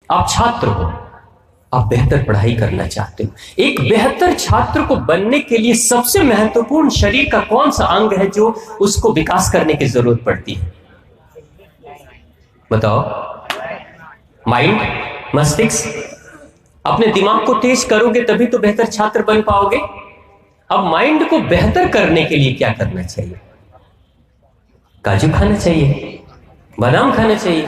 आप छात्र हो, आप बेहतर पढ़ाई करना चाहते हो। एक बेहतर छात्र को बनने के लिए सबसे महत्वपूर्ण शरीर का कौन सा अंग है जो उसको विकास करने की जरूरत पड़ती है? बताओ। माइंड, मस्तिष्क। अपने दिमाग को तेज करोगे तभी तो बेहतर छात्र बन पाओगे। अब माइंड को बेहतर करने के लिए क्या करना चाहिए? काजू खाना चाहिए, बादाम खाना चाहिए।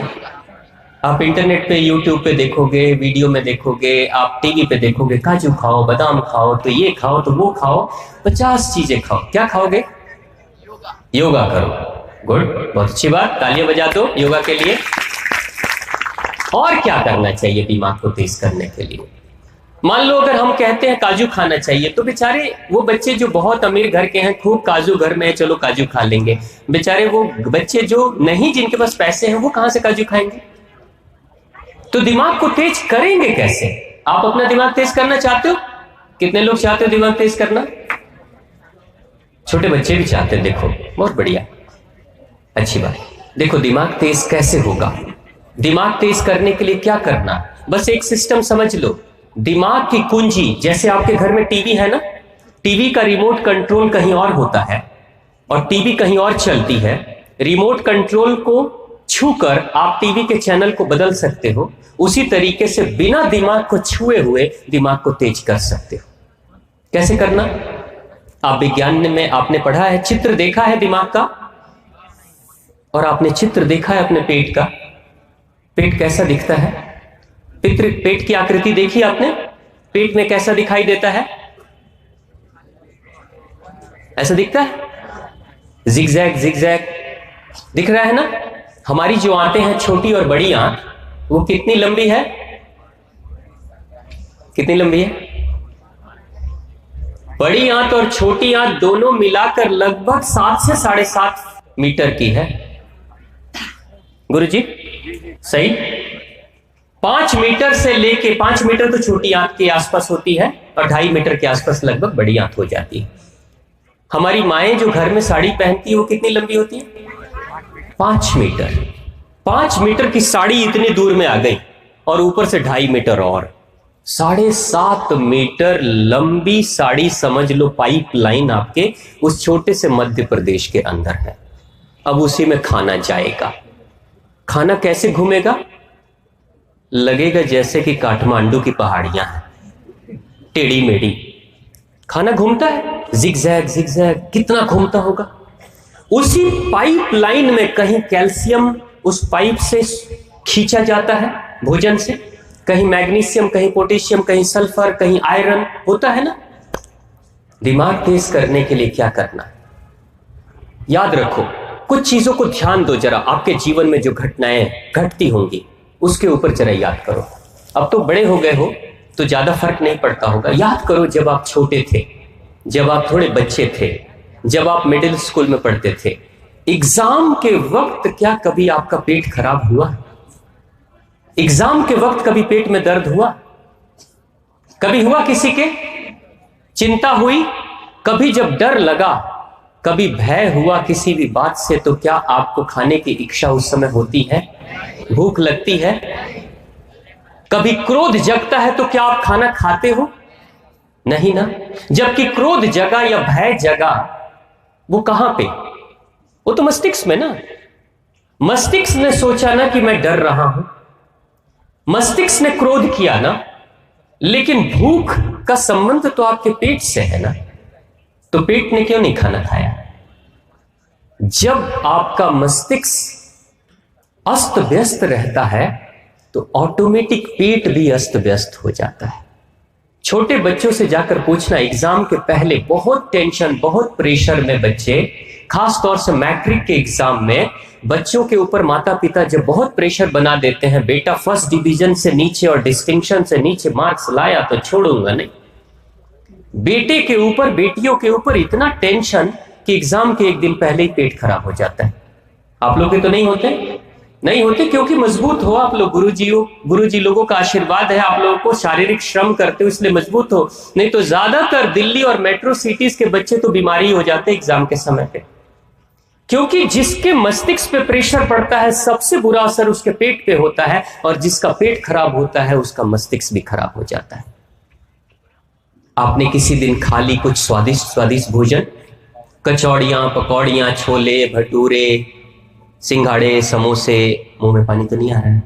आप इंटरनेट पे, यूट्यूब पे देखोगे, वीडियो में देखोगे, आप टीवी पे देखोगे, काजू खाओ, बादाम खाओ, तो ये खाओ, तो वो खाओ, 50 चीजें खाओ। क्या खाओगे? योगा करो। गुड, बहुत अच्छी बात, तालियां बजा दो योगा के लिए। और क्या करना चाहिए दिमाग को तेज करने के लिए? मान लो अगर हम कहते हैं काजू खाना चाहिए, तो बेचारे वो बच्चे जो बहुत अमीर घर के हैं, खूब काजू घर में है, चलो काजू खा लेंगे। बेचारे वो बच्चे जो नहीं, जिनके पास पैसे हैं, वो कहां से काजू खाएंगे? तो दिमाग को तेज करेंगे कैसे? आप अपना दिमाग तेज करना चाहते हो? कितने लोग चाहते हो दिमाग तेज करना? छोटे बच्चे भी चाहते हैं। देखो, बहुत बढ़िया, अच्छी बात। देखो, दिमाग तेज कैसे होगा? दिमाग तेज करने के लिए क्या करना? बस एक सिस्टम समझ लो। दिमाग की कुंजी, जैसे आपके घर में टीवी है ना, टीवी का रिमोट कंट्रोल कहीं और होता है और टीवी कहीं और चलती है। रिमोट कंट्रोल को छूकर आप टीवी के चैनल को बदल सकते हो। उसी तरीके से बिना दिमाग को छुए हुए दिमाग को तेज कर सकते हो। कैसे करना? आप विज्ञान में आपने पढ़ा है, चित्र देखा है दिमाग का, और आपने चित्र देखा है अपने पेट का। पेट कैसा दिखता है? पेट की आकृति देखी आपने? पेट में कैसा दिखाई देता है? ऐसा दिखता है, जिगजैग जिगजैग दिख रहा है ना। हमारी जो आंतें हैं, छोटी और बड़ी आंत, वो कितनी लंबी है? कितनी लंबी है? बड़ी आंत और छोटी आंत दोनों मिलाकर लगभग 7 से 7.5 मीटर की है। गुरुजी सही? 5 मीटर से लेके 5 मीटर तो छोटी आंत के आसपास होती है और 2.5 मीटर के आसपास लगभग बड़ी आंत हो जाती है। हमारी माएं जो घर में साड़ी पहनती है, वो कितनी लंबी होती है? 5 मीटर। 5 मीटर की साड़ी इतनी दूर में आ गई और ऊपर से 2.5 मीटर और 7.5 मीटर लंबी साड़ी समझ लो, पाइप लाइन आपके उस छोटे से मध्य प्रदेश के अंदर है। अब उसी में खाना जाएगा। खाना कैसे घूमेगा? लगेगा जैसे कि काठमांडू की पहाड़ियां हैं, टेढ़ी मेढ़ी। खाना घूमता है, जिगजैग जिगजैग, कितना घूमता होगा। उसी पाइप लाइन में कहीं कैल्शियम उस पाइप से खींचा जाता है भोजन से, कहीं मैग्नीशियम, कहीं पोटेशियम, कहीं सल्फर, कहीं आयरन होता है ना। दिमाग तेज करने के लिए क्या करना है? याद रखो, कुछ चीजों को ध्यान दो जरा। आपके जीवन में जो घटनाएं घटती होंगी उसके ऊपर जरा याद करो। अब तो बड़े हो गए हो तो ज्यादा फर्क नहीं पड़ता होगा। याद करो, जब आप छोटे थे, जब आप थोड़े बच्चे थे, जब आप मिडिल स्कूल में पढ़ते थे, एग्जाम के वक्त क्या कभी आपका पेट खराब हुआ? एग्जाम के वक्त कभी पेट में दर्द हुआ? कभी हुआ किसी के? चिंता हुई? कभी जब डर लगा, कभी भय हुआ किसी भी बात से, तो क्या आपको खाने की इच्छा उस समय होती है? भूख लगती है? कभी क्रोध जगता है तो क्या आप खाना खाते हो? नहीं ना। जबकि क्रोध जगा या भय जगा, वो कहां पे? वो तो मस्तिष्क में ना। मस्तिष्क ने सोचा ना कि मैं डर रहा हूं, मस्तिष्क ने क्रोध किया ना। लेकिन भूख का संबंध तो आपके पेट से है ना, तो पेट ने क्यों नहीं खाना खाया? जब आपका मस्तिष्क अस्त व्यस्त रहता है तो ऑटोमेटिक पेट भी अस्त व्यस्त हो जाता है। छोटे बच्चों से जाकर पूछना, एग्जाम के पहले बहुत टेंशन, बहुत प्रेशर में बच्चे, खास तौर से मैट्रिक के एग्जाम में बच्चों के ऊपर माता पिता जब बहुत प्रेशर बना देते हैं, बेटा फर्स्ट डिवीजन से नीचे और डिस्टिंक्शन से नीचे मार्क्स लाया तो छोड़ूंगा नहीं। बेटे के ऊपर, बेटियों के ऊपर इतना टेंशन कि एग्जाम के एक दिन पहले ही पेट खराब हो जाता है। आप लोग के तो नहीं होते? नहीं होते, क्योंकि मजबूत हो आप लोग। गुरुजी लोगों का आशीर्वाद है, आप लोगों को शारीरिक श्रम करते हो इसलिए मजबूत हो। नहीं तो ज्यादातर दिल्ली और मेट्रो सिटीज के बच्चे तो बीमारी हो जाते एग्जाम के समय पे। क्योंकि जिसके मस्तिष्क पे प्रेशर पड़ता है सबसे बुरा असर उसके पेट पे होता है, और जिसका पेट खराब होता है उसका मस्तिष्क भी खराब हो जाता है। आपने किसी दिन खा ली कुछ स्वादिष्ट स्वादिष्ट भोजन, कचौड़ियां, पकौड़ियां, छोले भटूरे, सिंघाड़े, समोसे, मुंह में पानी तो नहीं आ रहा है,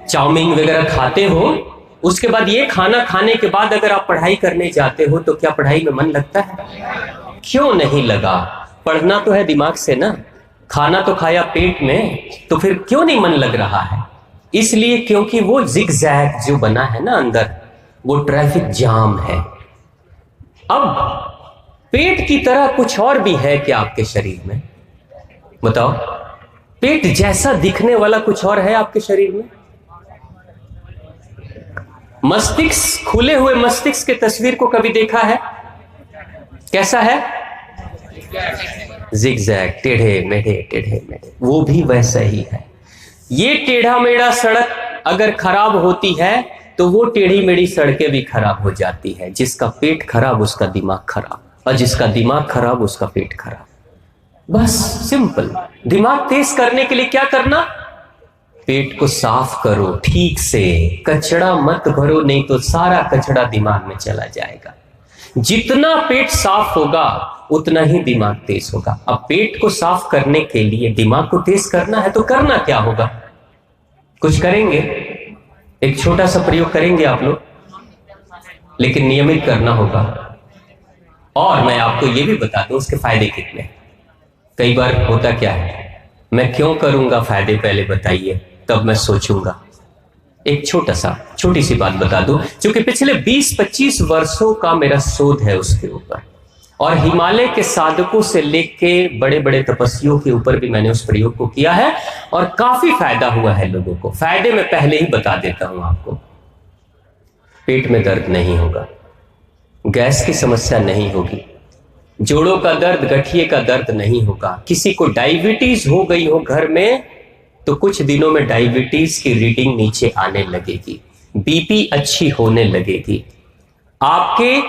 चाउमीन वगैरह खाते हो, उसके बाद ये खाना खाने के बाद अगर आप पढ़ाई करने जाते हो तो क्या पढ़ाई में मन लगता है? क्यों नहीं लगा? पढ़ना तो है दिमाग से ना, खाना तो खाया पेट में, तो फिर क्यों नहीं मन लग रहा है? इसलिए क्योंकि वो जिगजैग जो बना है ना अंदर, वो ट्रैफिक जाम है। अब पेट की तरह कुछ और भी है क्या आपके शरीर में? बताओ, पेट जैसा दिखने वाला कुछ और है आपके शरीर में? मस्तिष्क, खुले हुए मस्तिष्क के तस्वीर को कभी देखा है? कैसा है? जिगजैग, टेढ़े मेढ़े, वो भी वैसा ही है। ये टेढ़ा मेढ़ा सड़क अगर खराब होती है तो वो टेढ़ी मेढ़ी सड़कें भी खराब हो जाती है। जिसका पेट खराब उसका दिमाग खराब, और जिसका दिमाग खराब उसका पेट खराब। बस सिंपल। दिमाग तेज करने के लिए क्या करना? पेट को साफ करो ठीक से, कचड़ा मत भरो, नहीं तो सारा कचड़ा दिमाग में चला जाएगा। जितना पेट साफ होगा उतना ही दिमाग तेज होगा। अब पेट को साफ करने के लिए दिमाग को तेज करना है तो करना क्या होगा? कुछ करेंगे, एक छोटा सा प्रयोग करेंगे आप लोग, लेकिन नियमित करना होगा। और मैं आपको यह भी बता दूं उसके फायदे कितने। कई बार होता क्या है, मैं क्यों करूंगा, फायदे पहले बताइए तब मैं सोचूंगा। एक छोटी सी बात बता दूं, क्योंकि पिछले 20-25 वर्षों का मेरा शोध है उसके ऊपर, और हिमालय के साधकों से लेके बड़े बड़े तपस्वियों के ऊपर भी मैंने उस प्रयोग को किया है, और काफी फायदा हुआ है लोगों को। फायदे मैं पहले ही बता देता हूं आपको। पेट में दर्द नहीं होगा, गैस की समस्या नहीं होगी, जोड़ों का दर्द, गठिए का दर्द नहीं होगा। किसी को डायबिटीज हो गई हो घर में तो कुछ दिनों में डायबिटीज की रीडिंग नीचे आने लगेगी, बीपी अच्छी होने लगेगी, आपके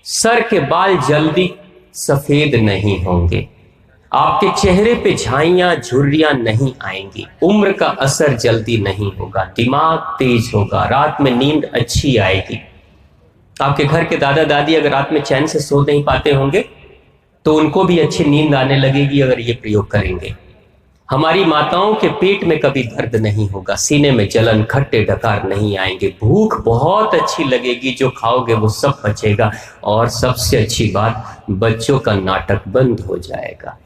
सर के बाल जल्दी सफेद नहीं होंगे, आपके चेहरे पे झाइयां झुर्रियां नहीं आएंगी, उम्र का असर जल्दी नहीं होगा, दिमाग तेज होगा, रात में नींद अच्छी आएगी। आपके घर के दादा दादी अगर रात में चैन से सो नहीं पाते होंगे तो उनको भी अच्छी नींद आने लगेगी अगर ये प्रयोग करेंगे। हमारी माताओं के पेट में कभी दर्द नहीं होगा, सीने में जलन, खट्टे डकार नहीं आएंगे, भूख बहुत अच्छी लगेगी, जो खाओगे वो सब पचेगा। और सबसे अच्छी बात, बच्चों का नाटक बंद हो जाएगा।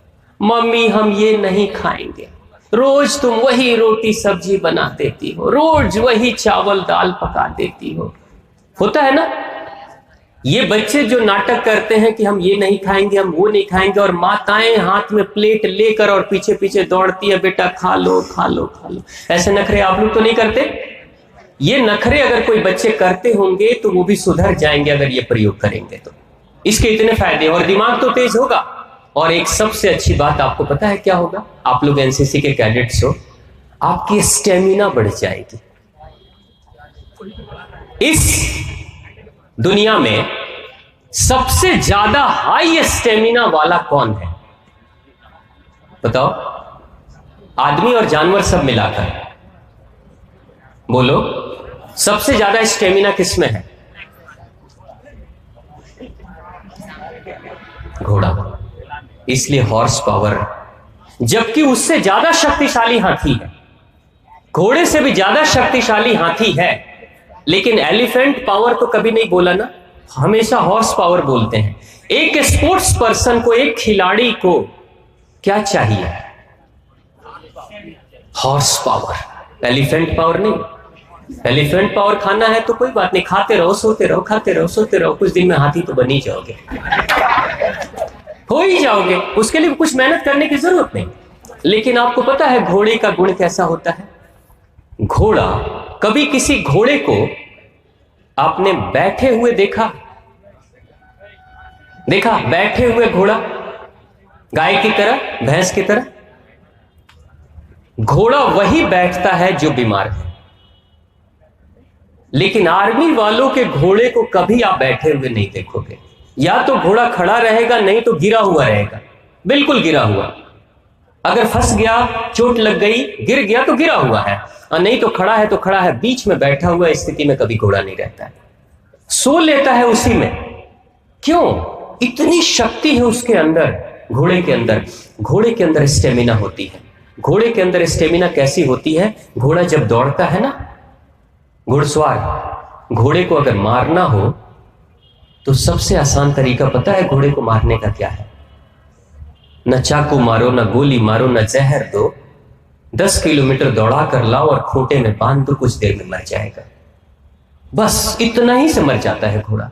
मम्मी हम ये नहीं खाएंगे, रोज तुम वही रोटी सब्जी बना देती हो, रोज वही चावल दाल पका देती हो। होता है ना, ये बच्चे जो नाटक करते हैं कि हम ये नहीं खाएंगे, हम वो नहीं खाएंगे, और माताएं हाथ में प्लेट लेकर और पीछे पीछे दौड़ती है, बेटा खा लो खा लो खा लो। ऐसे नखरे आप लोग तो नहीं करते? ये नखरे अगर कोई बच्चे करते होंगे तो वो भी सुधर जाएंगे अगर ये प्रयोग करेंगे तो। इसके इतने फायदे, और दिमाग तो तेज होगा। और एक सबसे अच्छी बात आपको पता है क्या होगा? आप लोग एनसीसी के कैडेट्स हो, आपकी स्टेमिना बढ़ जाएगी। इस दुनिया में सबसे ज्यादा हाई स्टेमिना वाला कौन है बताओ? आदमी और जानवर सब मिलाकर बोलो, सबसे ज्यादा स्टेमिना किसमें है? घोड़ा। इसलिए हॉर्स पावर, जबकि उससे ज्यादा शक्तिशाली हाथी है, घोड़े से भी ज्यादा शक्तिशाली हाथी है, लेकिन एलिफेंट पावर तो कभी नहीं बोला ना, हमेशा हॉर्स पावर बोलते हैं। एक स्पोर्ट्स पर्सन को, एक खिलाड़ी को क्या चाहिए? हॉर्स पावर, एलिफेंट पावर नहीं। एलिफेंट पावर खाना है तो कोई बात नहीं, खाते रहो सोते रहो, खाते रहो सोते रहो, कुछ दिन में हाथी तो बन ही जाओगे, हो ही जाओगे, उसके लिए कुछ मेहनत करने की जरूरत नहीं। लेकिन आपको पता है घोड़े का गुण कैसा होता है? घोड़ा, कभी किसी घोड़े को आपने बैठे हुए देखा? बैठे हुए घोड़ा, गाय की तरह, भैंस की तरह? घोड़ा वही बैठता है जो बीमार है। लेकिन आर्मी वालों के घोड़े को कभी आप बैठे हुए नहीं देखोगे, या तो घोड़ा खड़ा रहेगा, नहीं तो गिरा हुआ रहेगा। बिल्कुल गिरा हुआ। अगर फंस गया, चोट लग गई, गिर गया तो गिरा हुआ है, और नहीं तो खड़ा है तो खड़ा है। बीच में बैठा हुआ स्थिति में कभी घोड़ा नहीं रहता है, सो लेता है उसी में। क्यों? इतनी शक्ति है उसके अंदर, घोड़े के अंदर। घोड़े के अंदर स्टेमिना होती है। घोड़े के अंदर स्टेमिना कैसी होती है? घोड़ा जब दौड़ता है ना, घुड़सवार, घोड़े को अगर मारना हो तो सबसे आसान तरीका पता है घोड़े को मारने का क्या है? न चाकू मारो, न गोली मारो, न जहर दो, 10 किलोमीटर दौड़ा कर लाओ और खूंटे में बांध दो, कुछ देर में मर जाएगा। बस इतना ही से मर जाता है घोड़ा।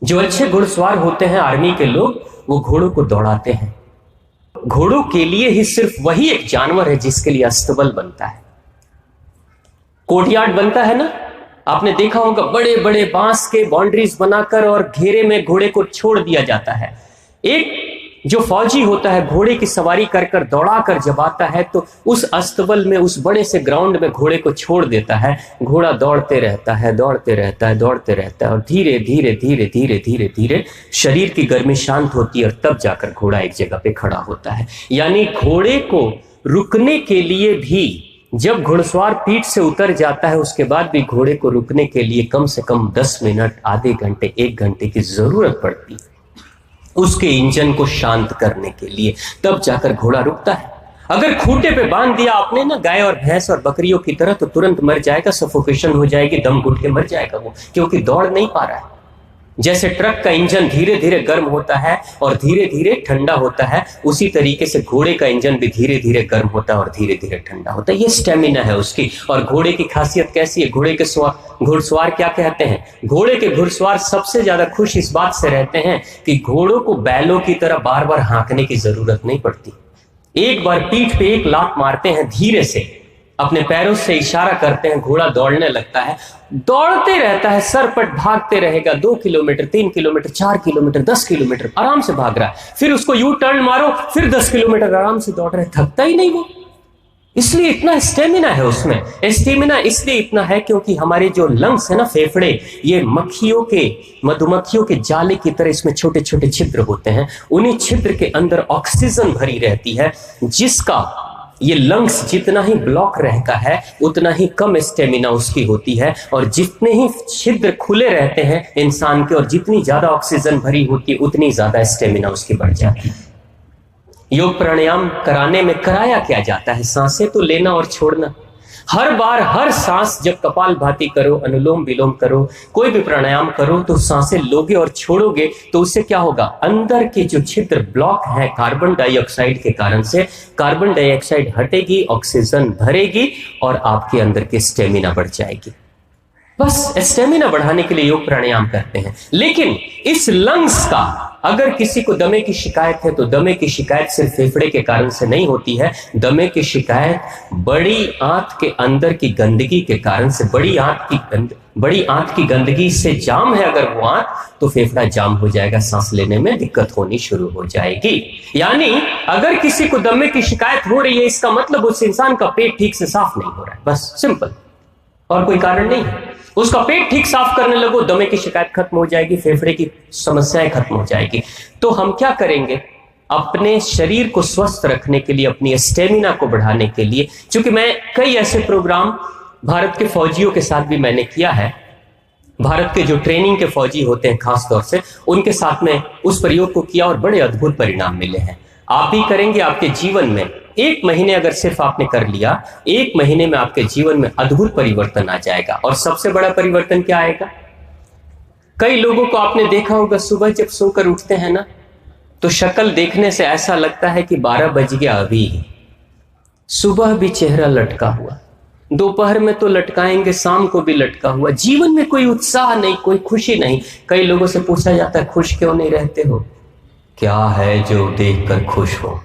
जो अच्छे घुड़सवार होते हैं आर्मी के लोग, वो घोड़ों को दौड़ाते हैं। घोड़ों के लिए ही सिर्फ वही एक जानवर है जिसके लिए अस्तबल बनता है, कोर्टयार्ड बनता है ना। आपने देखा होगा बड़े बड़े बांस के बाउंड्रीज बनाकर और घेरे में घोड़े को छोड़ दिया जाता है। एक जो फौजी होता है घोड़े की सवारी कर कर दौड़ा कर जब आता है तो उस अस्तबल में, उस बड़े से ग्राउंड में घोड़े को छोड़ देता है। घोड़ा दौड़ते रहता है, दौड़ते रहता है, दौड़ते रहता है, और धीरे धीरे धीरे धीरे धीरे धीरे शरीर की गर्मी शांत होती है और तब जाकर घोड़ा एक जगह पे खड़ा होता है। यानी घोड़े को रुकने के लिए भी, जब घुड़सवार पीठ से उतर जाता है उसके बाद भी घोड़े को रुकने के लिए कम से कम 10 मिनट, आधे घंटे, 1 घंटे की जरूरत पड़ती है उसके इंजन को शांत करने के लिए, तब जाकर घोड़ा रुकता है। अगर खूंटे पे बांध दिया आपने ना गाय और भैंस और बकरियों की तरह, तो तुरंत मर जाएगा, सफोकेशन हो जाएगी, दम घुट के मर जाएगा वो, क्योंकि दौड़ नहीं पा रहा है। जैसे ट्रक का इंजन धीरे धीरे गर्म होता है और धीरे धीरे ठंडा होता है, उसी तरीके से घोड़े का इंजन भी धीरे धीरे गर्म होता है और धीरे धीरे ठंडा होता है। ये स्टेमिना है उसकी। और घोड़े की खासियत कैसी है? घोड़े के घुड़सवार क्या कहते हैं? घोड़े के घुड़सवार सबसे ज्यादा खुश इस बात से रहते हैं कि घोड़ों को बैलों की तरह बार बार हाँकने की जरूरत नहीं पड़ती। एक बार पीठ पे एक लात मारते हैं, धीरे से अपने पैरों से इशारा करते हैं, घोड़ा दौड़ने लगता है, दौड़ते रहता है, सरपट भागते रहेगा। 2 किलोमीटर, 3 किलोमीटर, 4 किलोमीटर, 10 किलोमीटर आराम से भाग रहा है। फिर उसको यू टर्न मारो, फिर 10 किलोमीटर आराम से दौड़ रहा है, थकता ही नहीं वो। इसलिए इतना स्टेमिना है उसमें। स्टेमिना इसलिए इतना है क्योंकि हमारे जो लंग्स है ना, फेफड़े, ये मधुमक्खियों के जाले की तरह इसमें छोटे छोटे छिद्र होते हैं। उन्हीं छिद्र के अंदर ऑक्सीजन भरी रहती है, जिसका ये लंग्स जितना ही ब्लॉक रहता है उतना ही कम स्टेमिना उसकी होती है। और जितने ही छिद्र खुले रहते हैं इंसान के और जितनी ज्यादा ऑक्सीजन भरी होती है उतनी ज्यादा स्टेमिना उसकी बढ़ जाती है। योग प्राणायाम कराने में कराया क्या जाता है? सांसें तो लेना और छोड़ना। हर बार हर सांस जब कपालभाति करो, अनुलोम विलोम करो, कोई भी प्राणायाम करो, तो सांसें लोगे और छोड़ोगे तो उससे क्या होगा? अंदर के जो छिद्र ब्लॉक है कार्बन डाइऑक्साइड के कारण से, कार्बन डाइऑक्साइड हटेगी, ऑक्सीजन भरेगी और आपके अंदर की स्टेमिना बढ़ जाएगी। बस स्टेमिना बढ़ाने के लिए योग प्राणायाम करते हैं। लेकिन इस लंग्स का, अगर किसी को दमे की शिकायत है तो दमे की शिकायत सिर्फ फेफड़े के कारण से नहीं होती है। दमे की शिकायत बड़ी आंत के अंदर की गंदगी के कारण से, बड़ी आंत की गंदगी से जाम है अगर वो आंत, तो फेफड़ा जाम हो जाएगा, सांस लेने में दिक्कत होनी शुरू हो जाएगी। यानी अगर किसी को दमे की शिकायत हो रही है, इसका मतलब उस इंसान का पेट ठीक से साफ नहीं हो रहा है, बस सिंपल, और कोई कारण नहीं है। उसका पेट ठीक साफ करने लगो, दमे की शिकायत खत्म हो जाएगी, फेफड़े की समस्याएं खत्म हो जाएगी। तो हम क्या करेंगे? अपने शरीर को स्वस्थ रखने के लिए, अपनी स्टेमिना को बढ़ाने के लिए, क्योंकि मैं कई ऐसे प्रोग्राम भारत के फौजियों के साथ भी मैंने किया है, भारत के जो ट्रेनिंग के फौजी होते हैं खास तौर से, उनके साथ में उस प्रयोग को किया और बड़े अद्भुत परिणाम मिले हैं। आप भी करेंगे, आपके जीवन में 1 महीने अगर सिर्फ आपने कर लिया, 1 महीने में आपके जीवन में अद्भुत परिवर्तन आ जाएगा। और सबसे बड़ा परिवर्तन क्या आएगा? कई लोगों को आपने देखा होगा, सुबह जब सोकर उठते हैं ना, तो शक्ल देखने से ऐसा लगता है कि 12 बज गया अभी। सुबह भी चेहरा लटका हुआ, दोपहर में तो लटकाएंगे, शाम को भी लटका हुआ। जीवन में कोई उत्साह नहीं, कोई खुशी नहीं। कई लोगों से पूछा जाता है, खुश क्यों नहीं रहते हो? क्या है जो देखकर खुश हो?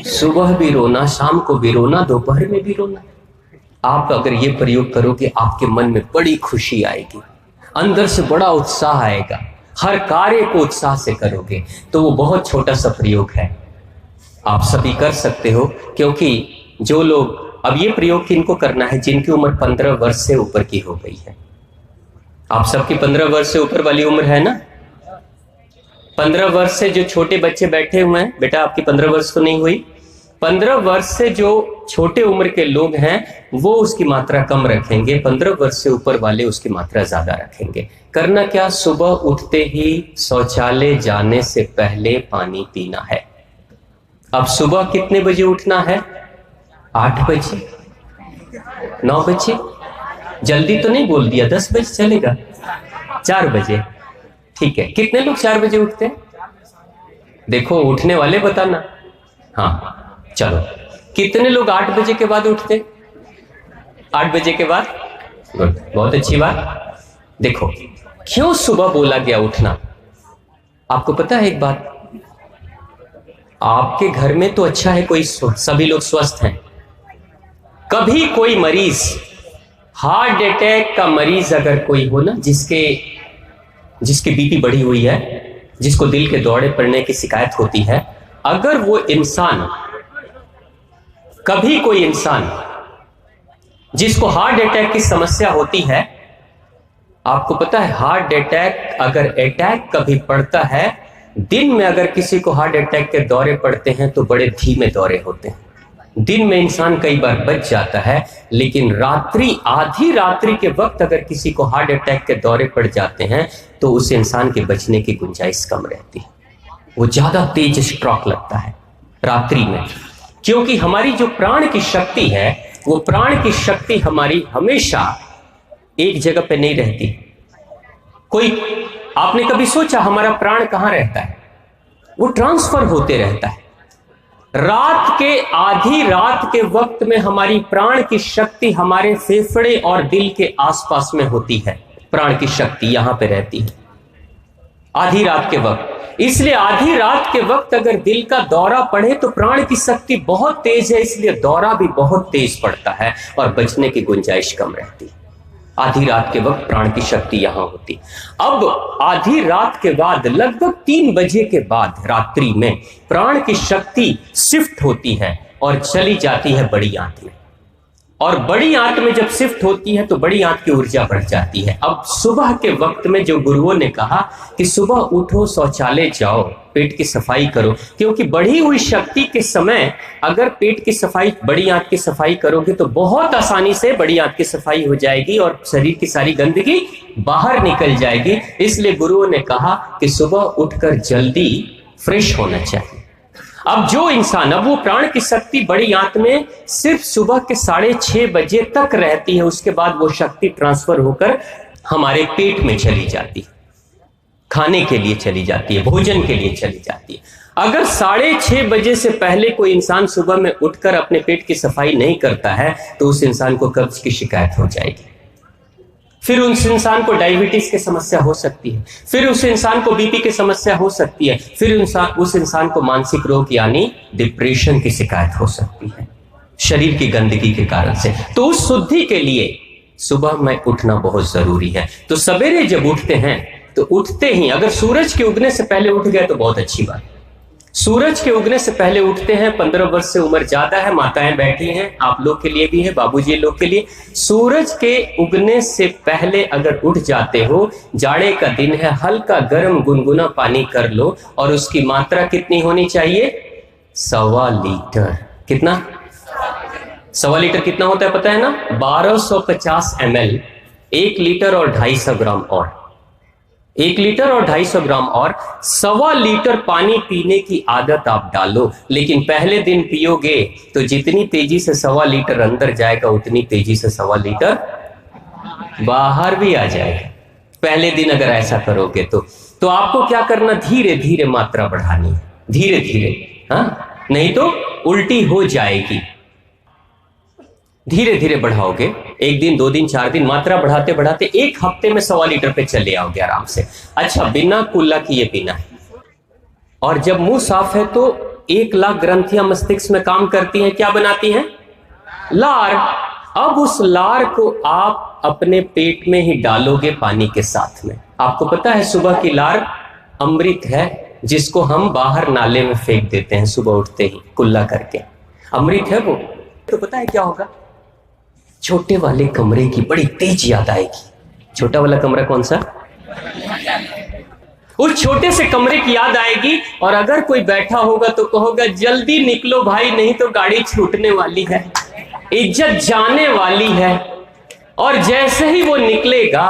सुबह भी रोना, शाम को भी रोना, दोपहर में भी रोना। आप अगर ये प्रयोग करोगे, आपके मन में बड़ी खुशी आएगी, अंदर से बड़ा उत्साह आएगा, हर कार्य को उत्साह से करोगे। तो वो बहुत छोटा सा प्रयोग है, आप सभी कर सकते हो। क्योंकि जो लोग, अब ये प्रयोग किनको करना है? जिनकी उम्र 15 वर्ष से ऊपर की हो गई है। आप सबकी 15 वर्ष से ऊपर वाली उम्र है ना? 15 वर्ष से जो छोटे बच्चे बैठे हुए हैं, बेटा आपकी 15 वर्ष तो नहीं हुई, 15 वर्ष से जो छोटे उम्र के लोग हैं वो उसकी मात्रा कम रखेंगे, 15 वर्ष से ऊपर वाले उसकी मात्रा ज्यादा रखेंगे। करना क्या, सुबह उठते ही शौचालय जाने से पहले पानी पीना है। अब सुबह कितने बजे उठना है? 8 बजे, 9 बजे, जल्दी तो नहीं बोल दिया, 10 बजे चलेगा, 4 बजे, ठीक है। कितने लोग 4 बजे उठते हैं? देखो उठने वाले बताना। हाँ चलो, कितने लोग 8 बजे के बाद उठते? 8 बजे के बाद, गुड, बहुत अच्छी बात। देखो क्यों सुबह बोला गया उठना, आपको पता है एक बात, आपके घर में तो अच्छा है, कोई सभी लोग स्वस्थ हैं, कभी कोई मरीज, हार्ट अटैक का मरीज अगर कोई हो ना, जिसकी बीपी बढ़ी हुई है, जिसको दिल के दौरे पड़ने की शिकायत होती है, अगर वो इंसान, कभी कोई इंसान जिसको हार्ट अटैक की समस्या होती है, आपको पता है हार्ट अटैक अगर अटैक कभी पड़ता है, दिन में अगर किसी को हार्ट अटैक के दौरे पड़ते हैं तो बड़े धीमे दौरे होते हैं, दिन में इंसान कई बार बच जाता है, लेकिन रात्रि, आधी रात्रि के वक्त अगर किसी को हार्ट अटैक के दौरे पड़ जाते हैं तो उस इंसान के बचने की गुंजाइश कम रहती है, वो ज्यादा तेज स्ट्रोक लगता है रात्रि में। क्योंकि हमारी जो प्राण की शक्ति है, वो प्राण की शक्ति हमारी हमेशा एक जगह पे नहीं रहती। कोई, आपने कभी सोचा हमारा प्राण कहां रहता है? वो ट्रांसफर होते रहता है। रात के, आधी रात के वक्त में हमारी प्राण की शक्ति हमारे फेफड़े और दिल के आसपास में होती है, प्राण की शक्ति यहां पे रहती है आधी रात के वक्त। इसलिए आधी रात के वक्त अगर दिल का दौरा पड़े तो प्राण की शक्ति बहुत तेज है, इसलिए दौरा भी बहुत तेज पड़ता है और बचने की गुंजाइश कम रहती है। आधी रात के वक्त प्राण की शक्ति यहां होती। अब आधी रात के बाद लगभग 3 बजे के बाद रात्रि में प्राण की शक्ति शिफ्ट होती है और चली जाती है बड़ी आंत में, और बड़ी आंत में जब शिफ्ट होती है तो बड़ी आंत की ऊर्जा बढ़ जाती है। अब सुबह के वक्त में जो गुरुओं ने कहा कि सुबह उठो, शौचालय जाओ, पेट की सफाई करो, क्योंकि बढ़ी हुई शक्ति के समय अगर पेट की सफाई, बड़ी आंत की सफाई करोगे तो बहुत आसानी से बड़ी आंत की सफाई हो जाएगी और शरीर की सारी गंदगी बाहर निकल जाएगी। इसलिए गुरुओं ने कहा कि सुबह उठकर जल्दी फ्रेश होना चाहिए। अब जो इंसान, अब वो प्राण की शक्ति बड़ी आंत में सिर्फ सुबह के 6:30 बजे तक रहती है, उसके बाद वो शक्ति ट्रांसफर होकर हमारे पेट में चली जाती है, खाने के लिए चली जाती है, भोजन के लिए चली जाती है। अगर 6:30 बजे से पहले कोई इंसान सुबह में उठकर अपने पेट की सफाई नहीं करता है तो उस इंसान को कब्ज की शिकायत हो जाएगी, फिर उस इंसान को डायबिटीज की समस्या हो सकती है, फिर उस इंसान को बीपी की समस्या हो सकती है, फिर उस इंसान को मानसिक रोग यानी डिप्रेशन की शिकायत हो सकती है शरीर की गंदगी के कारण से। तो उस शुद्धि के लिए सुबह में उठना बहुत जरूरी है। तो सवेरे जब उठते हैं तो उठते ही अगर सूरज के उगने से पहले उठ गए तो बहुत अच्छी बात। सूरज के उगने से पहले उठते हैं, 15 वर्ष से उम्र ज्यादा है, माताएं बैठी हैं, आप लोग के लिए भी है, बाबूजी लोग के लिए, सूरज के उगने से पहले अगर उठ जाते हो, जाड़े का दिन है, हल्का गर्म गुनगुना पानी कर लो और उसकी मात्रा कितनी होनी चाहिए? 1.25 लीटर। कितना? 1.25 लीटर कितना होता है पता है ना? 1250 ml, 1 लीटर और 250 ग्राम और 1 लीटर और 250 ग्राम और 1.25 लीटर पानी पीने की आदत आप डालो। लेकिन पहले दिन पियोगे तो जितनी तेजी से 1.25 लीटर अंदर जाएगा उतनी तेजी से 1.25 लीटर बाहर भी आ जाएगा। पहले दिन अगर ऐसा करोगे तो आपको क्या करना, धीरे धीरे मात्रा बढ़ानी है, धीरे धीरे, हाँ, नहीं तो उल्टी हो जाएगी। धीरे धीरे बढ़ाओगे, 1 दिन 2 दिन 4 दिन, मात्रा बढ़ाते बढ़ाते 1 हफ्ते में 1.25 लीटर पे चले आओगे आराम से। अच्छा, बिना कुल्ला किए पीना है। और जब मुंह साफ है तो 1 लाख ग्रंथियां मस्तिष्क में काम करती हैं, क्या बनाती हैं? लार। अब उस लार को आप अपने पेट में ही डालोगे पानी के साथ में। आपको पता है सुबह की लार अमृत है, जिसको हम बाहर नाले में फेंक देते हैं सुबह उठते ही कुल्ला करके, अमृत है वो। तो पता है क्या होगा? छोटे वाले कमरे की बड़ी तेज याद आएगी। छोटा वाला कमरा कौन सा? उस छोटे से कमरे की याद आएगी, और अगर कोई बैठा होगा तो कहोगा जल्दी निकलो भाई, नहीं तो गाड़ी छूटने वाली है, इज्जत जाने वाली है। और जैसे ही वो निकलेगा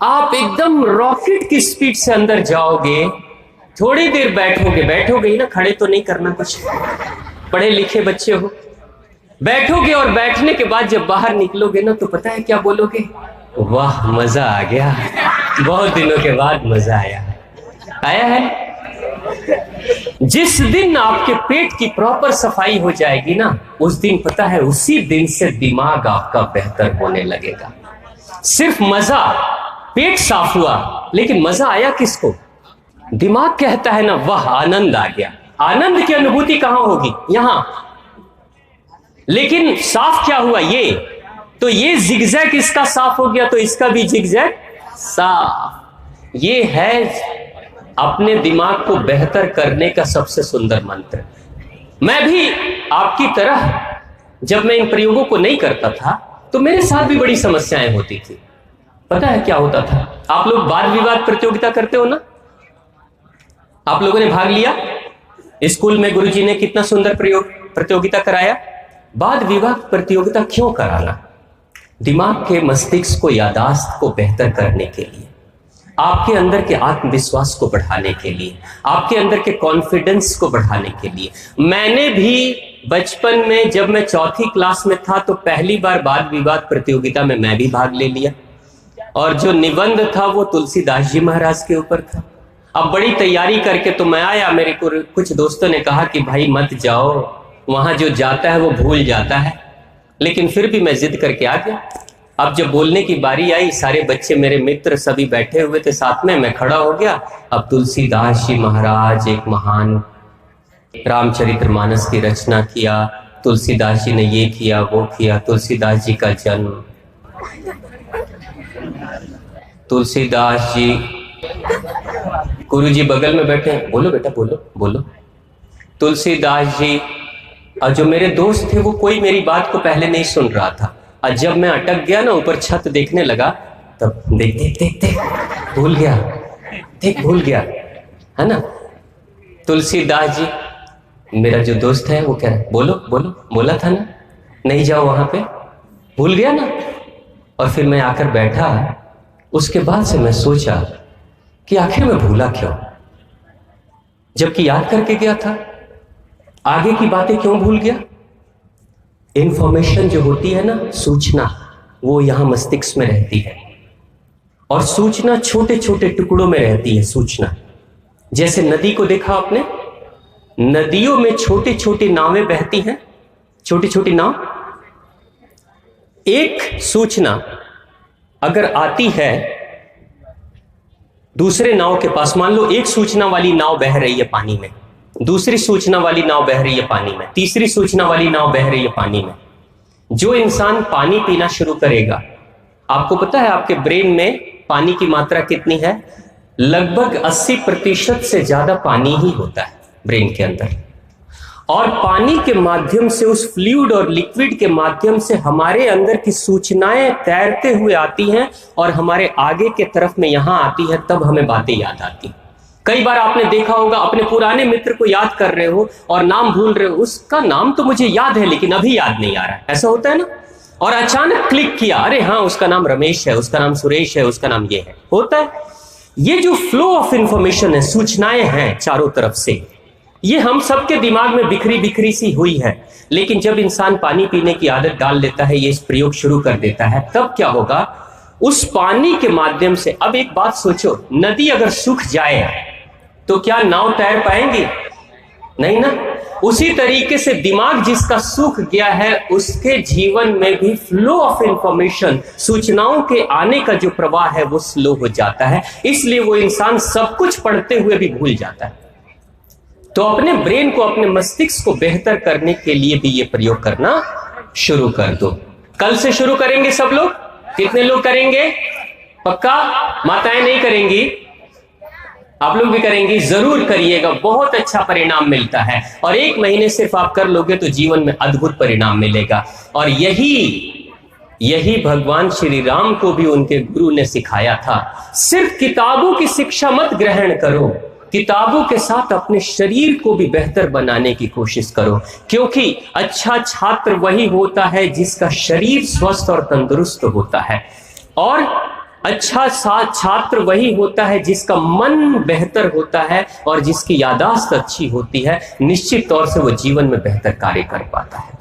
आप एकदम रॉकेट की स्पीड से अंदर जाओगे, थोड़ी देर बैठोगे ही ना, खड़े तो नहीं करना, कुछ पढ़े लिखे बच्चे हो, बैठोगे और बैठने के बाद जब बाहर निकलोगे ना तो पता है क्या बोलोगे? वाह मजा आ गया, बहुत दिनों के बाद मजा आया है। जिस दिन आपके पेट की प्रॉपर सफाई हो जाएगी ना, उस दिन पता है उसी दिन से दिमाग आपका बेहतर होने लगेगा। सिर्फ मजा, पेट साफ हुआ लेकिन मजा आया किसको? दिमाग कहता है ना वाह आनंद आ गया। आनंद की अनुभूति कहां होगी? यहां। लेकिन साफ क्या हुआ? ये तो ये जिगजैग इसका साफ हो गया तो इसका भी जिगजैग साफ। ये है अपने दिमाग को बेहतर करने का सबसे सुंदर मंत्र। मैं भी आपकी तरह जब मैं इन प्रयोगों को नहीं करता था तो मेरे साथ भी बड़ी समस्याएं होती थी। पता है क्या होता था? आप लोग वाद विवाद प्रतियोगिता करते हो ना? आप लोगों ने भाग लिया स्कूल में, गुरुजी ने कितना सुंदर प्रतियोगिता कराया। वाद विवाद प्रतियोगिता क्यों कराना? दिमाग के मस्तिष्क को, यादाश्त को बेहतर करने के लिए, आपके अंदर के आत्मविश्वास को बढ़ाने के लिए, आपके अंदर के कॉन्फिडेंस को बढ़ाने के लिए। मैंने भी बचपन में जब मैं चौथी क्लास में था तो पहली बार वाद विवाद प्रतियोगिता में मैं भी भाग ले लिया, और जो निबंध था वो तुलसीदास जी महाराज के ऊपर था। अब बड़ी तैयारी करके तो मैं आया, मेरे को कुछ दोस्तों ने कहा कि भाई मत जाओ, वहां जो जाता है वो भूल जाता है, लेकिन फिर भी मैं जिद करके आ गया। अब जब बोलने की बारी आई, सारे बच्चे मेरे मित्र सभी बैठे हुए थे साथ में, मैं खड़ा हो गया। अब तुलसीदास जी महाराज एक महान रामचरितमानस की रचना किया, तुलसीदास जी ने ये किया वो किया, तुलसीदास जी का जन्म, तुलसीदास जी, गुरु जी बगल में बैठे हैं, बोलो बेटा बोलो बोलो, तुलसीदास जी। और जो मेरे दोस्त थे वो कोई मेरी बात को पहले नहीं सुन रहा था, और जब मैं अटक गया ना, ऊपर छत देखने लगा, तब देख देख देख देख भूल गया, देख भूल गया, है ना। तुलसीदास जी, मेरा जो दोस्त है वो कह रहा है बोलो बोलो, बोला था ना नहीं जाओ वहां पे, भूल गया ना। और फिर मैं आकर बैठा। उसके बाद से मैं सोचा कि आखिर मैं भूला क्यों, जबकि याद करके गया था। आगे की बातें क्यों भूल गया? इंफॉर्मेशन जो होती है ना, सूचना, वो यहां मस्तिष्क में रहती है, और सूचना छोटे छोटे टुकड़ों में रहती है। सूचना जैसे नदी को देखा आपने, नदियों में छोटी छोटी नावें बहती हैं, छोटी छोटी नाव। एक सूचना अगर आती है दूसरे नाव के पास, मान लो एक सूचना वाली नाव बह रही है पानी में, दूसरी सूचना वाली नाव बह रही है पानी में, तीसरी सूचना वाली नाव बह रही है पानी में। जो इंसान पानी पीना शुरू करेगा, आपको पता है आपके ब्रेन में पानी की मात्रा कितनी है? लगभग 80% से ज्यादा पानी ही होता है ब्रेन के अंदर। और पानी के माध्यम से, उस फ्लूइड और लिक्विड के माध्यम से हमारे अंदर की सूचनाएं तैरते हुए आती हैं और हमारे आगे के तरफ में यहां आती है, तब हमें बातें याद आती। कई बार आपने देखा होगा, अपने पुराने मित्र को याद कर रहे हो और नाम भूल रहे हो, उसका नाम तो मुझे याद है लेकिन अभी याद नहीं आ रहा है, ऐसा होता है ना। और अचानक क्लिक किया, अरे हाँ उसका नाम रमेश है, उसका नाम सुरेश है, उसका नाम ये है, होता है। ये जो फ्लो ऑफ इंफॉर्मेशन है, सूचनाएं हैं चारों तरफ से, ये हम सबके दिमाग में बिखरी बिखरी सी हुई है। लेकिन जब इंसान पानी पीने की आदत डाल लेता है, ये इस प्रयोग शुरू कर देता है, तब क्या होगा? उस पानी के माध्यम से, अब एक बात सोचो, नदी अगर सूख जाए तो क्या नाव तैर पाएंगी? नहीं ना। उसी तरीके से दिमाग जिसका सूख गया है, उसके जीवन में भी फ्लो ऑफ इंफॉर्मेशन, सूचनाओं के आने का जो प्रवाह है वो स्लो हो जाता है। इसलिए वो इंसान सब कुछ पढ़ते हुए भी भूल जाता है। तो अपने ब्रेन को, अपने मस्तिष्क को बेहतर करने के लिए भी ये प्रयोग करना शुरू कर दो। कल से शुरू करेंगे सब लोग? कितने लोग करेंगे? पक्का? माताएं नहीं करेंगी, आप लोग भी करेंगी? जरूर करिएगा, बहुत अच्छा परिणाम मिलता है। और 1 महीने सिर्फ आप कर लोगे तो जीवन में अद्भुत परिणाम मिलेगा। और यही यही भगवान श्री राम को भी उनके गुरु ने सिखाया था। सिर्फ किताबों की शिक्षा मत ग्रहण करो, किताबों के साथ अपने शरीर को भी बेहतर बनाने की कोशिश करो, क्योंकि अच्छा छात्र वही होता है जिसका शरीर स्वस्थ और तंदुरुस्त होता है, और अच्छा छात्र वही होता है जिसका मन बेहतर होता है और जिसकी याददाश्त अच्छी होती है। निश्चित तौर से वो जीवन में बेहतर कार्य कर पाता है।